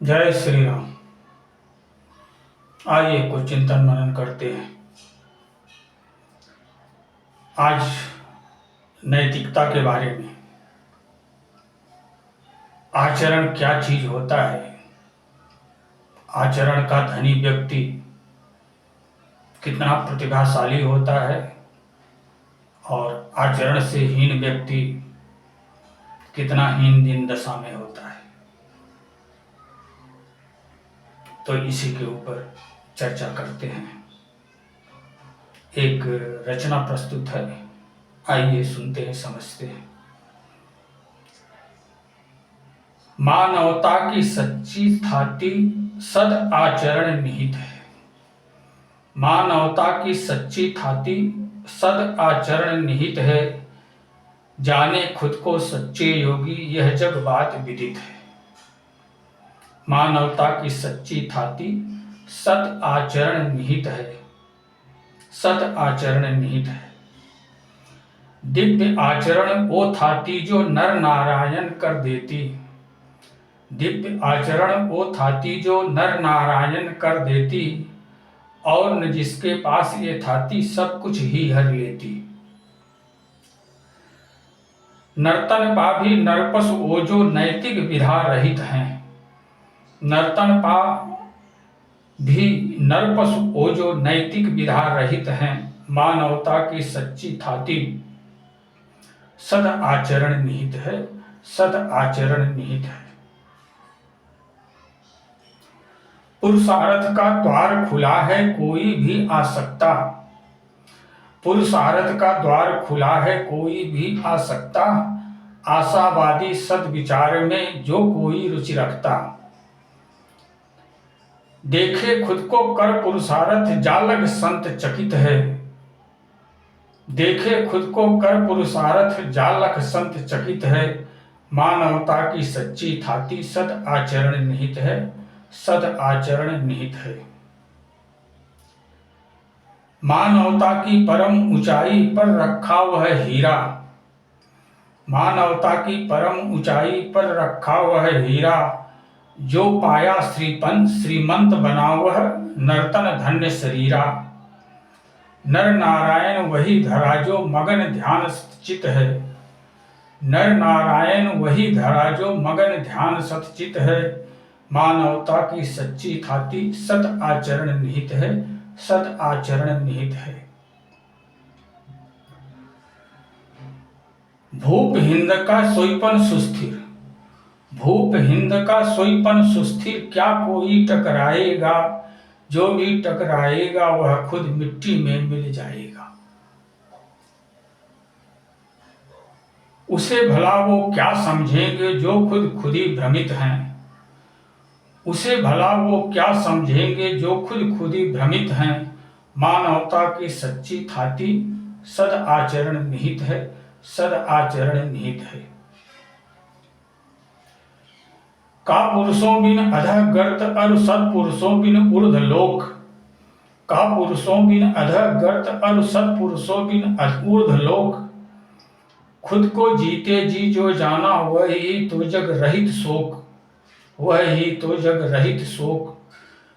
जय श्री राम। आइए कुछ चिंतन मनन करते हैं। आज नैतिकता के बारे में। आचरण क्या चीज होता है? आचरण का धनी व्यक्ति कितना प्रतिभाशाली होता है और आचरण से हीन व्यक्ति कितना हीन दिन दशा में होता है। तो इसी के ऊपर चर्चा करते हैं। एक रचना प्रस्तुत है, आइए सुनते हैं, समझते हैं। मानवता की सच्ची थाती सद आचरण निहित है। मानवता की सच्ची थाती सद आचरण निहित है। जाने खुद को सच्चे योगी यह जग बात विदित है। मानवता की सच्ची थाती सद आचरण निहित है। सद आचरण निहित है। दिव्य आचरण वो थाती जो नर नारायण कर देती। दिव्य आचरण वो थाती जो नर नारायण कर देती। और न जिसके पास ये थाती सब कुछ ही हर लेती। नर्तन पा भी नरपस वो जो नैतिक विधा रहित हैं। नर्तन पा भी नरपस वो जो नैतिक विधा रहित हैं। मानवता की सच्ची थाती सद आचरण निहित है। सद आचरण निहित है। पुरुषार्थ का द्वार खुला है कोई भी आ सकता। पुरुषार्थ का द्वार खुला है कोई भी आ सकता। आशावादी सद्विचार में जो कोई रुचि रखता। देखे खुद को कर पुरुषार्थ जालग संत चकित है। देखे खुद को कर पुरुषार्थ जालक संत चकित है। मानवता की सच्ची थाती सद आचरण निहित है। सद आचरण निहित है। मानवता की परम ऊंचाई पर रखा वह हीरा। मानवता की परम ऊंचाई पर रखा वह हीरा। जो पाया श्रीपन श्रीमंत बना वह नर्तन धन्य शरीरा। नर नारायण वही धरा जो मगन ध्यान सतचित है। नर नारायण वही धरा जो मगन ध्यान सतचित है। मानवता की सच्ची थाती सद आचरण निहित है। सद आचरण निहित है। भूप हिंद का सोईपन सुस्थिर। भूप हिंद का सोईपन सुस्थिर क्या कोई टकराएगा। जो भी टकराएगा वह खुद मिट्टी में मिल जाएगा। उसे भला वो क्या समझेंगे जो खुद खुद ही भ्रमित हैं। उसे भला वो क्या समझेंगे जो खुद खुद ही भ्रमित हैं। मानवता की सच्ची थाती सद आचरण निहित है। सद आचरण निहित है। का पुरुषों बिन अधः गर्त और सत्पुरुषों बिन ऊर्ध्व लोक। का पुरुषों बिन अधः गर्त और सत्पुरुषों बिन ऊर्ध्व लोक। खुद को जीते जी जो जाना वह ही तो जग रहित शोक। वह ही तो जग रहित शोक।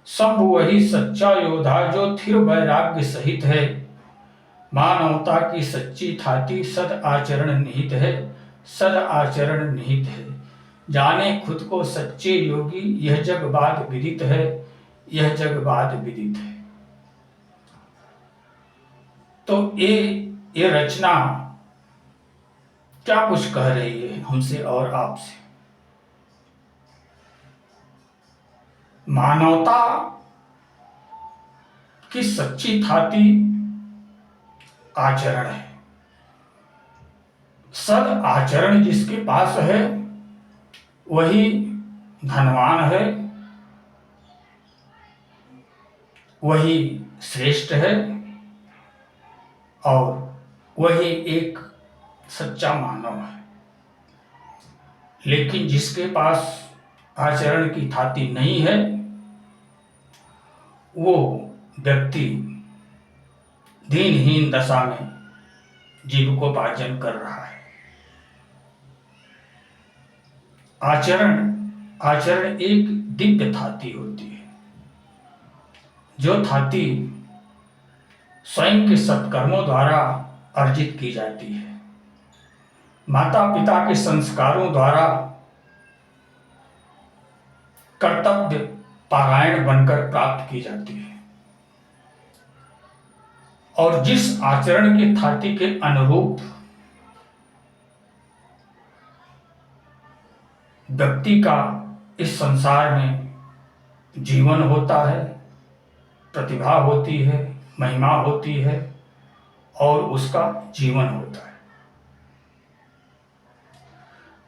शंभु वही सच्चा योद्धा जो थिर वैराग्य सहित है। मानवता की सच्ची थाती सद आचरण निहित है। सद आचरण निहित है। जाने खुद को सच्चे योगी यह जग बात विदित है। यह जग बात विदित है। तो ये रचना क्या कुछ कह रही है हमसे और आपसे। मानवता की सच्ची थाती आचरण है। सद आचरण जिसके पास है वही धनवान है। वही श्रेष्ठ है और वही एक सच्चा मानव है। लेकिन जिसके पास आचरण की थाती नहीं है वो व्यक्ति दीनहीन दशा में जीविकोपार्जन कर रहा है। आचरण आचरण एक दिव्य थाती होती है, जो थाती स्वयं के सत्कर्मों द्वारा अर्जित की जाती है, माता पिता के संस्कारों द्वारा कर्तव्य पारायण बनकर प्राप्त की जाती है, और जिस आचरण की थाती के अनुरूप व्यक्ति का इस संसार में जीवन होता है, प्रतिभा होती है, महिमा होती है और उसका जीवन होता है।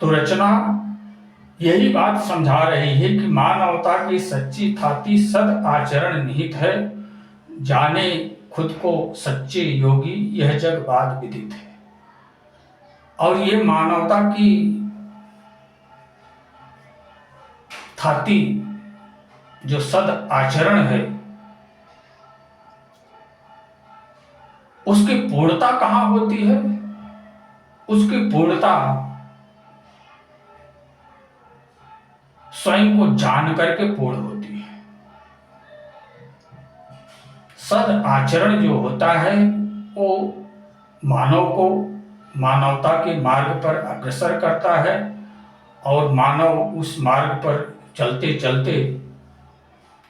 तो रचना यही बात समझा रही है कि मानवता की सच्ची थाती सद आचरण निहित है, जाने खुद को सच्चे योगी यह जग बात विदित है। और ये मानवता की थाती जो सद आचरण है, उसकी पूर्णता कहां होती है? उसकी पूर्णता स्वयं को जान करके पूर्ण होती है। सद आचरण जो होता है वो मानव को मानवता के मार्ग पर अग्रसर करता है, और मानव उस मार्ग पर चलते चलते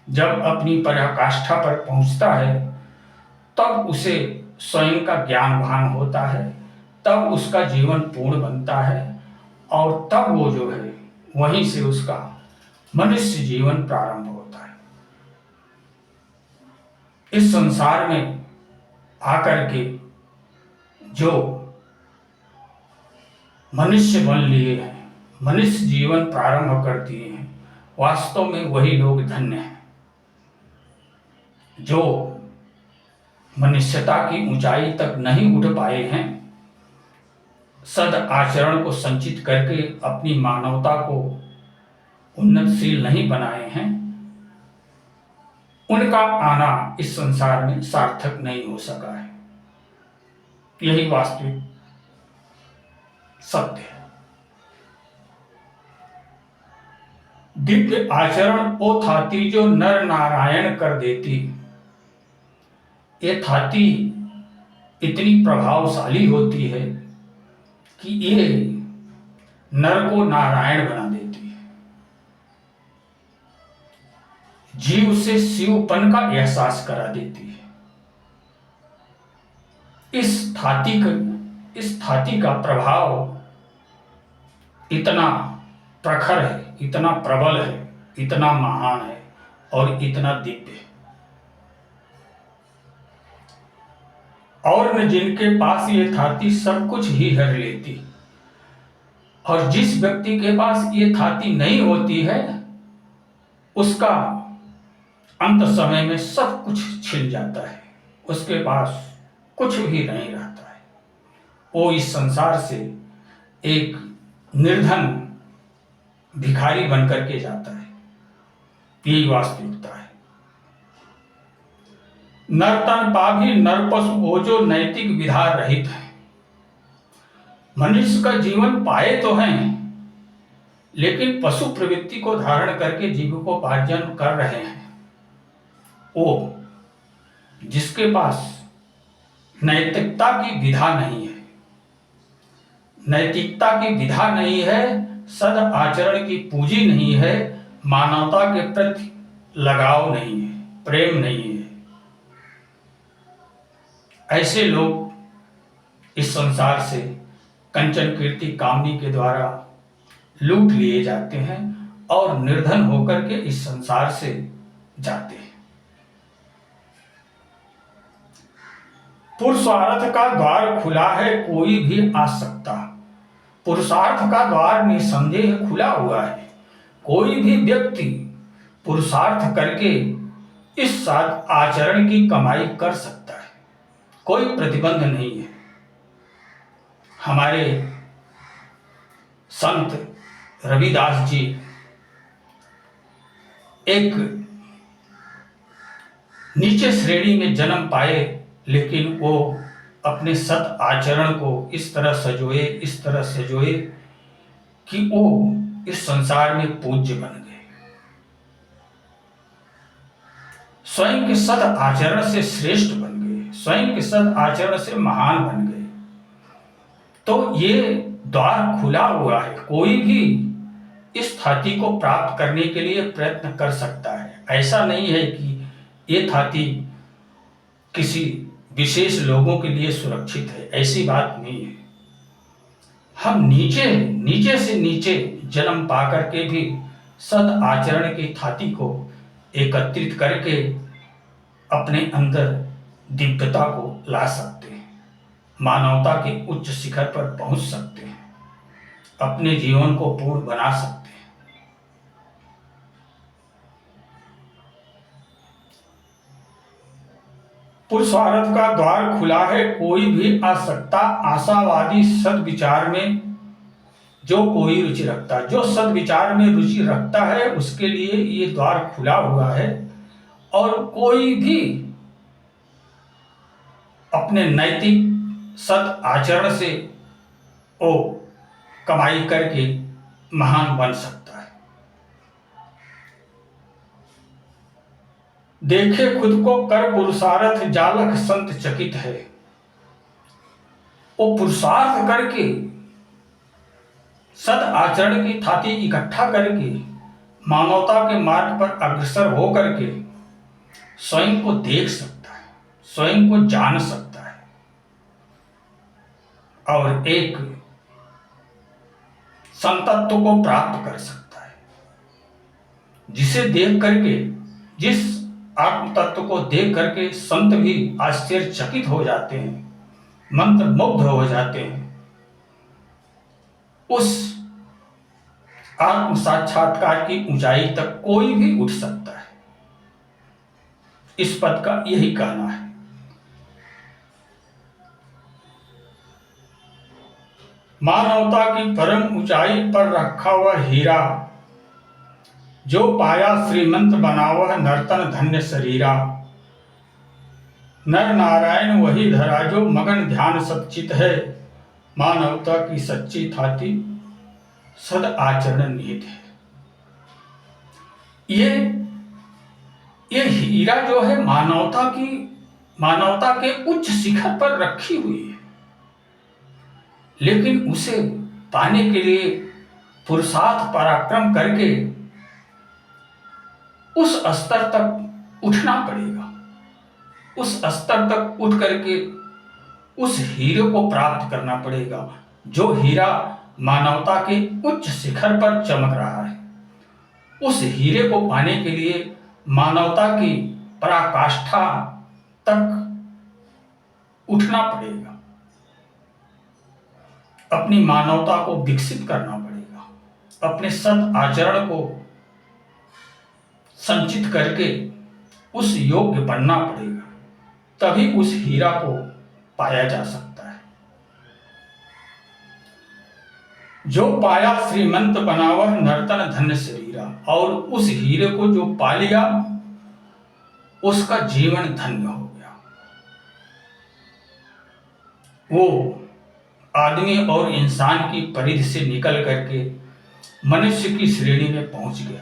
जब अपनी पराकाष्ठा पर पहुंचता है तब उसे स्वयं का ज्ञान भान होता है, तब उसका जीवन पूर्ण बनता है, और तब वो जो है वहीं से उसका मनुष्य जीवन प्रारंभ होता है। इस संसार में आकर के जो मनुष्य बन लिए हैं, मनुष्य जीवन प्रारंभ कर दिए हैं, वास्तव में वही लोग धन्य हैं जो मनुष्यता की ऊंचाई तक नहीं उठ पाए हैं, सद आचरण को संचित करके अपनी मानवता को उन्नतशील नहीं बनाए हैं। उनका आना इस संसार में सार्थक नहीं हो सका है। यही वास्तविक सत्य है। दिव्य आचरण ओ थाती जो नर नारायण कर देती। ये थाती इतनी प्रभावशाली होती है कि ये नर को नारायण बना देती है, जीव से शिवपन का एहसास करा देती है। इस थाती का प्रभाव इतना प्रखर है, इतना प्रबल है, इतना महान है और इतना दिव्य है। और न जिनके पास ये थाती सब कुछ ही हर लेती, और जिस व्यक्ति के पास ये थाती नहीं होती है उसका अंत समय में सब कुछ छिन जाता है, उसके पास कुछ भी नहीं रहता है। वो इस संसार से एक निर्धन भिखारी बनकर के जाता है। यही वास्तविकता है। नर्तन पाभी नरपशु वो जो नैतिक विधा रहित है। मनुष्य का जीवन पाए तो हैं, लेकिन पशु प्रवृत्ति को धारण करके जीविकोपार्जन कर रहे हैं। वो जिसके पास नैतिकता की विधा नहीं है, नैतिकता की विधा नहीं है, सद आचरण की पूंजी नहीं है, मानवता के प्रति लगाव नहीं है, प्रेम नहीं है, ऐसे लोग इस संसार से कंचन कीर्ति कामनी के द्वारा लूट लिए जाते हैं और निर्धन होकर के इस संसार से जाते हैं। पुरुषार्थ का द्वार खुला है, कोई भी आ सकता। पुरुषार्थ का द्वार निसंदेह खुला हुआ है। कोई भी व्यक्ति पुरुषार्थ करके इस साथ आचरण की कमाई कर सकता है, कोई प्रतिबंध नहीं है। हमारे संत रविदास जी एक नीचे श्रेणी में जन्म पाए, लेकिन वो अपने सत आचरण को इस तरह सजोए कि वो इस संसार में पूज्य बन गए, स्वयं के सद आचरण से श्रेष्ठ बन गए, स्वयं के सद आचरण से महान बन गए। तो ये द्वार खुला हुआ है, कोई भी इस थाती को प्राप्त करने के लिए प्रयत्न कर सकता है। ऐसा नहीं है कि ये थाती किसी विशेष लोगों के लिए सुरक्षित है, ऐसी बात नहीं है। हम नीचे से नीचे जन्म पाकर के भी सद आचरण की थाती को एकत्रित करके अपने अंदर दिव्यता को ला सकते हैं, मानवता के उच्च शिखर पर पहुंच सकते हैं, अपने जीवन को पूर्ण बना सकते हैं। पुरुषार्थ का द्वार खुला है, कोई भी आ सकता आशावादी सद्विचार में जो कोई रुचि रखता, जो सद्विचार में रुचि रखता है उसके लिए ये द्वार खुला हुआ है। और कोई भी अपने नैतिक सद आचरण से वो कमाई करके महान बन सकता है। देखे खुद को कर पुरुषार्थ जालक संत चकित है। वो पुरुषार्थ करके सद आचरण की थाती इकट्ठा करके मानवता के मार्ग पर अग्रसर हो करके स्वयं को देख सकता है, स्वयं को जान सकता है और एक संतत्व को प्राप्त कर सकता है, जिसे देख करके, जिस आत्म तत्व को देख करके संत भी आश्चर्यचकित हो जाते हैं, मंत्र मुग्ध हो जाते हैं। उस आत्म साक्षात्कार की ऊंचाई तक कोई भी उठ सकता है। इस पद का यही कहना है। मानवता की परम ऊंचाई पर रखा हुआ हीरा, जो पाया श्रीमंत बनावह नर्तन धन्य शरीरा। नर नारायण वही धरा, जो मगन ध्यान सच्चित है। मानवता की सच्ची थाती सद आचरण निहित है। ये हीरा जो है मानवता के उच्च शिखर पर रखी हुई है, लेकिन उसे पाने के लिए पुरुषार्थ पराक्रम करके उस स्तर तक उठना पड़ेगा। उस स्तर तक उठ करके उस हीरे को प्राप्त करना पड़ेगा, जो हीरा मानवता के उच्च शिखर पर चमक रहा है। उस हीरे को पाने के लिए मानवता की पराकाष्ठा तक उठना पड़ेगा, अपनी मानवता को विकसित करना पड़ेगा, अपने सद आचरण को संचित करके उस योग्य बनना पड़ेगा, तभी उस हीरा को पाया जा सकता है। जो पाया श्रीमंत बनावह नर्तन धन्य शरीरा, और उस हीरे को जो पा लिया उसका जीवन धन्य हो गया। वो आदमी और इंसान की परिधि से निकल करके मनुष्य की श्रेणी में पहुंच गया।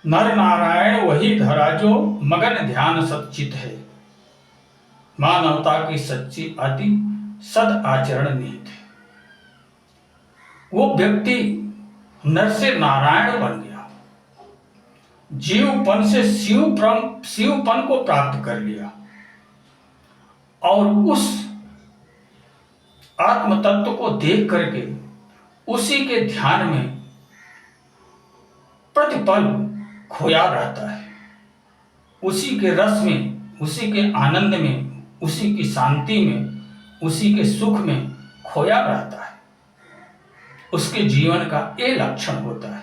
नर नारायण वही धरा, जो मगन ध्यान सच्चित है। मानवता की सच्ची आदि सद आचरण निहित है। वो व्यक्ति नर से नारायण बन गया, जीवपन से शिवपन को प्राप्त कर लिया, और उस आत्म तत्व को देख करके उसी के ध्यान में प्रतिपल खोया रहता है, उसी के रस में, उसी के आनंद में, उसी की शांति में, उसी के सुख में खोया रहता है। उसके जीवन का ये लक्षण होता है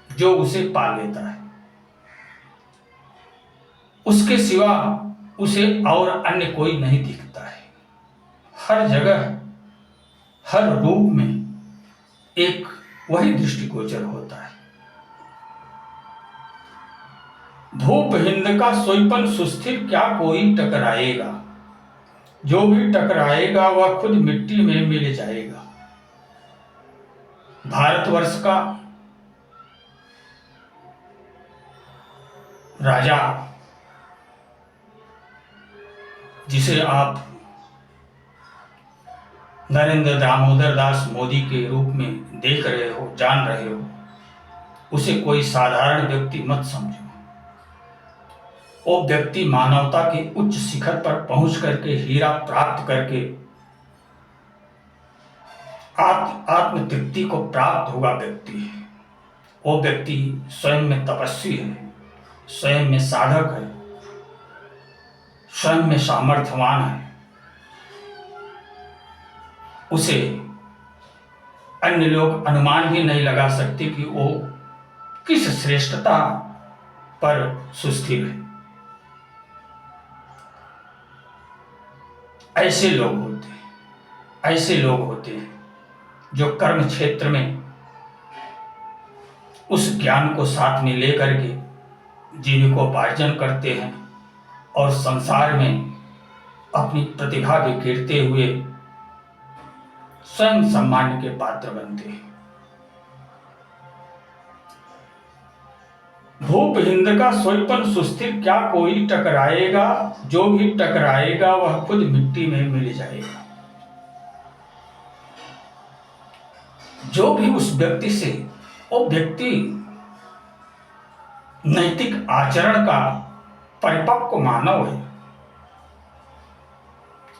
जो उसे पा लेता है। उसके सिवा उसे और अन्य कोई नहीं दिखता है। हर जगह, हर रूप में एक वही दृष्टिगोचर होता है। धूप हिंद का सोईपन सुस्थिर, क्या कोई टकराएगा। जो भी टकराएगा वह खुद मिट्टी में मिल जाएगा। भारतवर्ष का राजा, जिसे आप नरेंद्र दामोदर दास मोदी के रूप में देख रहे हो, जान रहे हो, उसे कोई साधारण व्यक्ति मत समझो। वो व्यक्ति मानवता के उच्च शिखर पर पहुंच करके, हीरा प्राप्त करके आत्म तृप्ति को प्राप्त हुआ व्यक्ति है। वो व्यक्ति स्वयं में तपस्वी है, स्वयं में साधक है, स्वयं में सामर्थ्यवान है। उसे अन्य लोग अनुमान भी नहीं लगा सकते कि वो किस श्रेष्ठता पर सुस्थिर है। ऐसे लोग होते हैं जो कर्म क्षेत्र में उस ज्ञान को साथ में लेकर के जीविकोपार्जन करते हैं और संसार में अपनी प्रतिभा बिखेरते हुए स्वयं सम्मान के पात्र बनते हैं। भूप हिंद का सोईपन सुस्थिर क्या कोई टकराएगा, जो भी टकराएगा वह खुद मिट्टी में मिल जाएगा। जो भी उस व्यक्ति से, वो व्यक्ति नैतिक आचरण का परिपक्व मानव है।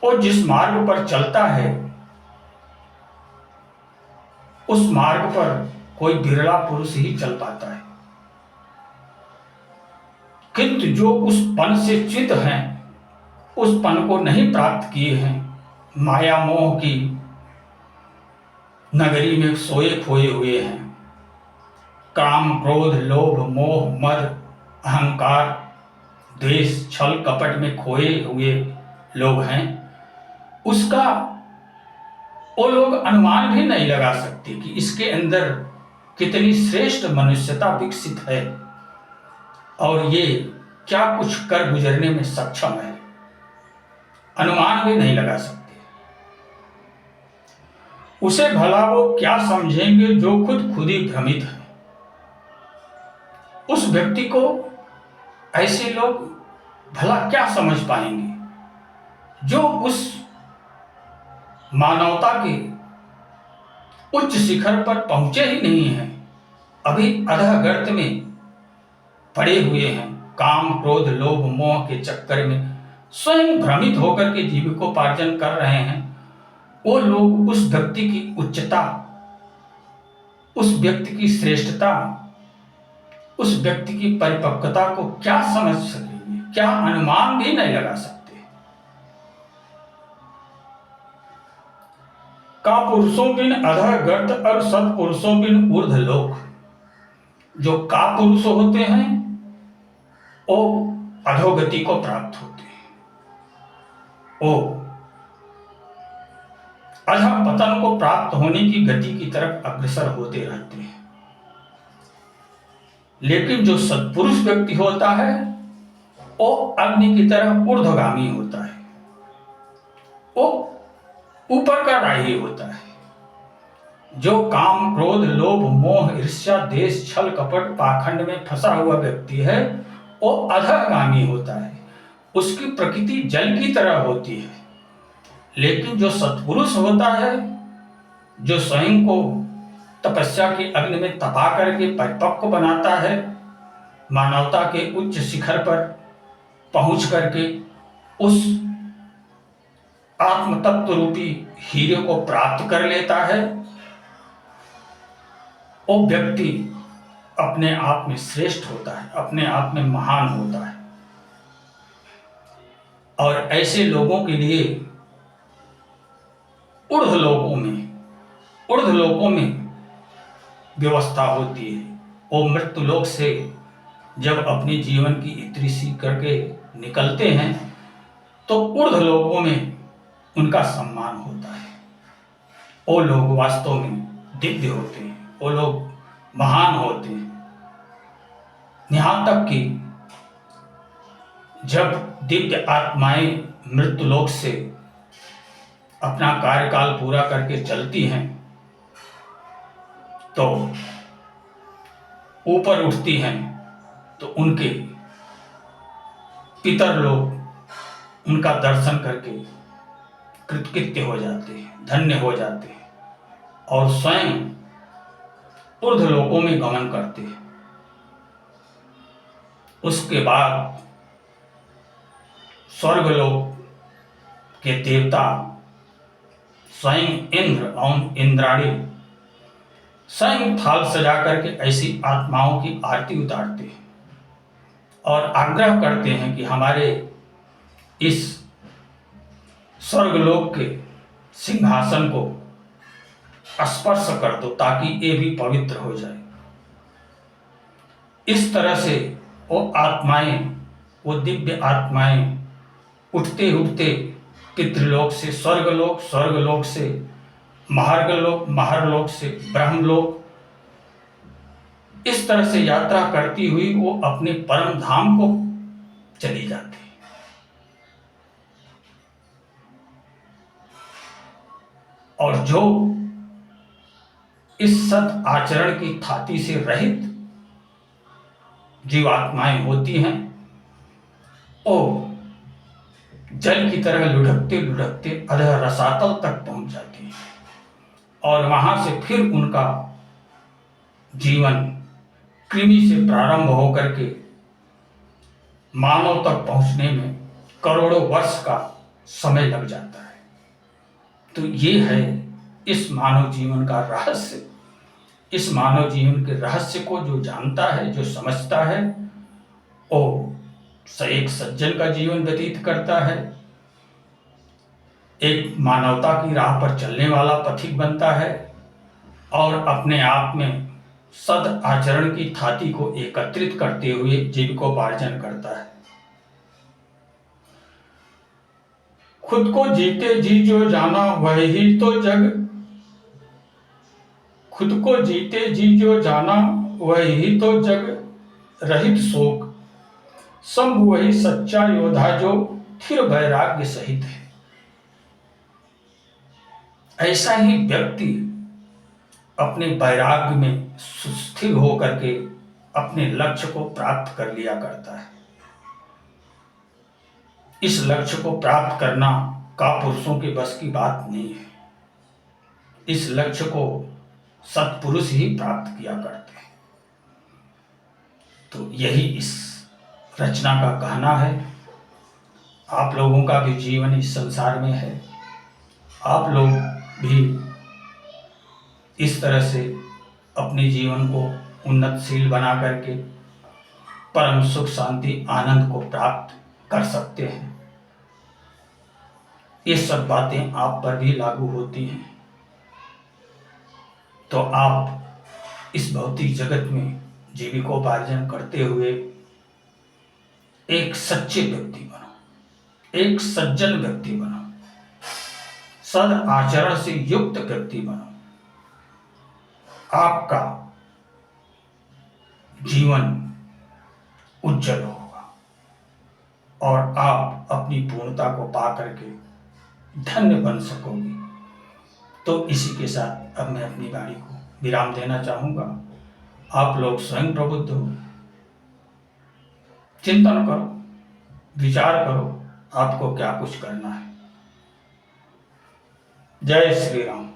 वो जिस मार्ग पर चलता है उस मार्ग पर कोई बिरला पुरुष ही चल पाता है। किंतु जो उस पन से च्युत हैं, उस पन को नहीं प्राप्त किए हैं, माया मोह की नगरी में सोए खोए हुए हैं, काम क्रोध लोभ मोह मद अहंकार द्वेष छल कपट में खोए हुए लोग हैं, उसका वो लोग अनुमान भी नहीं लगा सकते कि इसके अंदर कितनी श्रेष्ठ मनुष्यता विकसित है और ये क्या कुछ कर गुजरने में सक्षम है, अनुमान भी नहीं लगा सकते। उसे भला वो क्या समझेंगे जो खुद ही भ्रमित है। उस व्यक्ति को ऐसे लोग भला क्या समझ पाएंगे जो उस मानवता के उच्च शिखर पर पहुंचे ही नहीं हैं, अभी अधः गर्त में पड़े हुए हैं, काम क्रोध लोभ मोह के चक्कर में स्वयं भ्रमित होकर के जीविकोपार्जन कर रहे हैं। वो लोग उस व्यक्ति की उच्चता, उस व्यक्ति की श्रेष्ठता, उस व्यक्ति की परिपक्वता को क्या समझ सकेंगे, क्या अनुमान भी नहीं लगा सकते। का पुरुषों बिन अधः गर्त और सत्पुरुषों बिन ऊर्ध्व लोक। जो का पुरुष होते हैं वो अधोगति को प्राप्त होते हैं, वो अधः पतन को प्राप्त होने की गति की तरफ अग्रसर होते रहते हैं। लेकिन जो सत्पुरुष व्यक्ति होता है वो अग्नि की तरह ऊर्ध्वगामी होता है, वो ऊपर का राही होता है। जो काम क्रोध लोभ मोह ईर्ष्या देश छल कपट पाखंड में फंसा हुआ व्यक्ति है वो अधगामी होता है, उसकी प्रकृति जल की तरह होती है। लेकिन जो सत्पुरुष होता है, जो स्वयं को तपस्या की अग्नि में तपा करके परिपक्व बनाता है, मानवता के उच्च शिखर पर पहुंच करके उस आत्म तत्व रूपी हीरे को प्राप्त कर लेता है, वो व्यक्ति अपने आप में श्रेष्ठ होता है, अपने आप में महान होता है। और ऐसे लोगों के लिए ऊर्ध्वलोकों में व्यवस्था होती है। वो मृत्युलोक से जब अपने जीवन की इत्री सी करके निकलते हैं तो ऊर्ध्वलोकों में उनका सम्मान होता है। वो लोग वास्तव में दिव्य होते हैं, वो लोग महान होते हैं। यहाँ तक कि जब दिव्य आत्माएं मृत्युलोक से अपना कार्यकाल पूरा करके चलती हैं तो ऊपर उठती हैं तो उनके पितर लोग उनका दर्शन करके कृतकृत्य हो जाते हैं, धन्य हो जाते हैं और स्वयं ऊर्ध्वलोकों में गमन करते हैं। उसके बाद स्वर्गलोक के देवता स्वयं इंद्र और इंद्राणी स्वयं थाल सजा करके ऐसी आत्माओं की आरती उतारते हैं और आग्रह करते हैं कि हमारे इस स्वर्गलोक के सिंहासन को स्पर्श कर दो ताकि ये भी पवित्र हो जाए। इस तरह से वो आत्माएं, वो दिव्य आत्माएं उठते उठते पितृलोक से स्वर्गलोक, स्वर्गलोक से महार्गलोक, महारलोक से ब्रह्मलोक, इस तरह से यात्रा करती हुई वो अपने परम धाम को चली जाती है। और जो इस सत आचरण की थाती से रहित जीवात्माएं होती हैं, वो जल की तरह लुढ़कते लुढ़कते अधः रसातल तक पहुंच जाती हैं और वहां से फिर उनका जीवन कृमि से प्रारंभ होकर के मानव तक पहुंचने में करोड़ों वर्ष का समय लग जाता है। तो ये है इस मानव जीवन का रहस्य। इस मानव जीवन के रहस्य को जो जानता है, जो समझता है, वो एक सज्जन का जीवन व्यतीत करता है, एक मानवता की राह पर चलने वाला पथिक बनता है और अपने आप में सद आचरण की थाती को एकत्रित करते हुए जीविकोपार्जन करता है। खुद को जीते जी जो जाना वही तो जग, खुद को जीते जी जो जाना वही तो जग, रहित शोक शंभु वही सच्चा योद्धा जो फिर वैराग्य सहित है। ऐसा ही व्यक्ति अपने वैराग्य में सुस्थिर होकर के अपने लक्ष्य को प्राप्त कर लिया करता है। इस लक्ष्य को प्राप्त करना कापुरुषों के बस की बात नहीं है। इस लक्ष्य को सत्पुरुष ही प्राप्त किया करते हैं। तो यही इस रचना का कहना है। आप लोगों का भी जीवन इस संसार में है। आप लोग भी इस तरह से अपने जीवन को उन्नतशील बना करके परम सुख शांति आनंद को प्राप्त कर सकते हैं। ये सब बातें आप पर भी लागू होती हैं। तो आप इस भौतिक जगत में जीविकोपार्जन करते हुए एक सच्चे व्यक्ति बनो, एक सज्जन व्यक्ति बनो, सद आचरण से युक्त व्यक्ति बनो। आपका जीवन उज्जवल होगा और आप अपनी पूर्णता को पा करके धन्य बन सकोगे। तो इसी के साथ अब मैं अपनी वाणी को विराम देना चाहूंगा। आप लोग स्वयं प्रबुद्ध हो, चिंतन करो, विचार करो आपको क्या कुछ करना है। जय श्री राम।